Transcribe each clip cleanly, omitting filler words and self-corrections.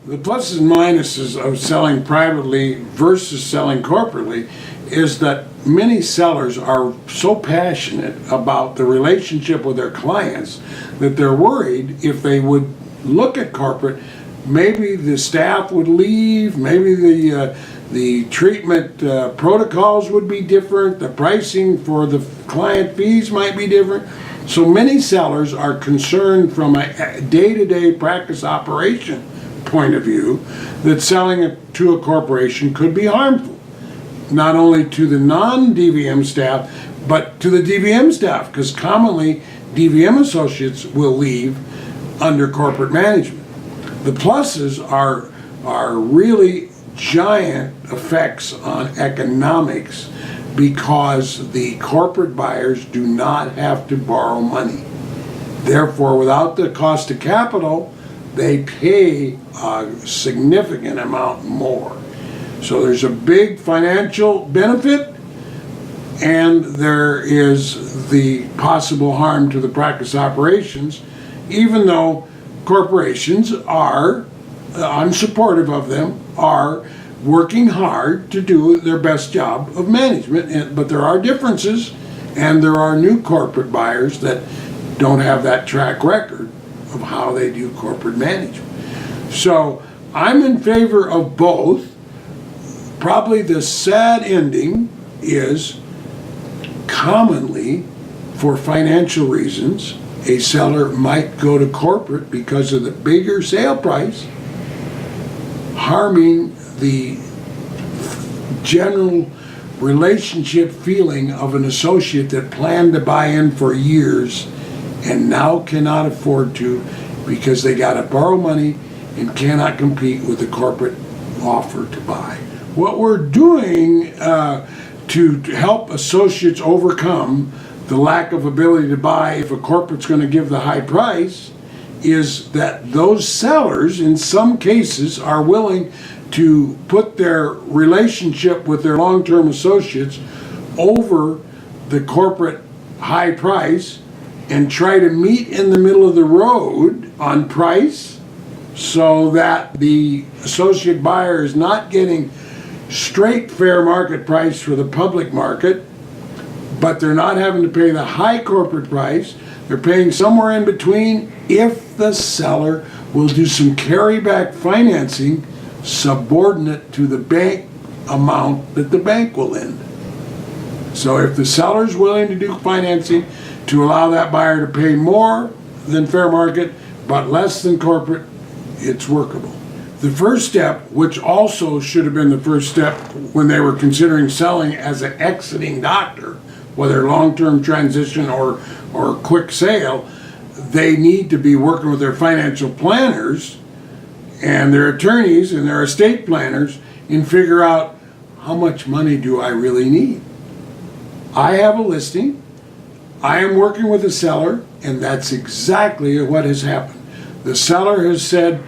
The pluses and minuses of selling privately versus selling corporately is that many sellers are so passionate about the relationship with their clients that they're worried if they would look at corporate, maybe the staff would leave, maybe the treatment protocols would be different, the pricing for the client fees might be different. So many sellers are concerned from a day-to-day practice operation point of view that selling it to a corporation could be harmful, not only to the non-DVM staff, but to the DVM staff, because commonly DVM associates will leave under corporate management. The pluses are really giant effects on economics because the corporate buyers do not have to borrow money. Therefore, without the cost of capital, they pay a significant amount more. So there's a big financial benefit, and there is the possible harm to the practice operations, even though corporations are, I'm supportive of them, are working hard to do their best job of management. But there are differences, and there are new corporate buyers that don't have that track record of how they do corporate management. So I'm in favor of both. Probably the sad ending is commonly, for financial reasons, a seller might go to corporate because of the bigger sale price, harming the general relationship feeling of an associate that planned to buy in for years and now cannot afford to because they got to borrow money and cannot compete with the corporate offer to buy. What we're doing to help associates overcome the lack of ability to buy if a corporate's going to give the high price is that those sellers in some cases are willing to put their relationship with their long-term associates over the corporate high price and try to meet in the middle of the road on price so that the associate buyer is not getting straight fair market price for the public market, but they're not having to pay the high corporate price. They're paying somewhere in between if the seller will do some carryback financing subordinate to the bank amount that the bank will lend. So if the seller's willing to do financing to allow that buyer to pay more than fair market but less than corporate, it's workable. The first step, which also should have been the first step when they were considering selling as an exiting doctor, whether long-term transition or quick sale, they need to be working with their financial planners and their attorneys and their estate planners and figure out how much money do I really need. I have a listing, I am working with a seller, and that's exactly what has happened. The seller has said,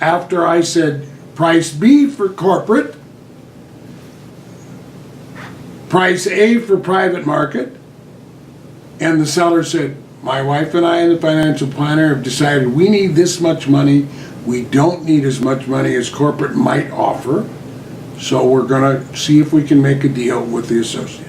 after I said price B for corporate, price A for private market, and the seller said, my wife and I and the financial planner have decided we need this much money. We don't need as much money as corporate might offer, so we're going to see if we can make a deal with the associate.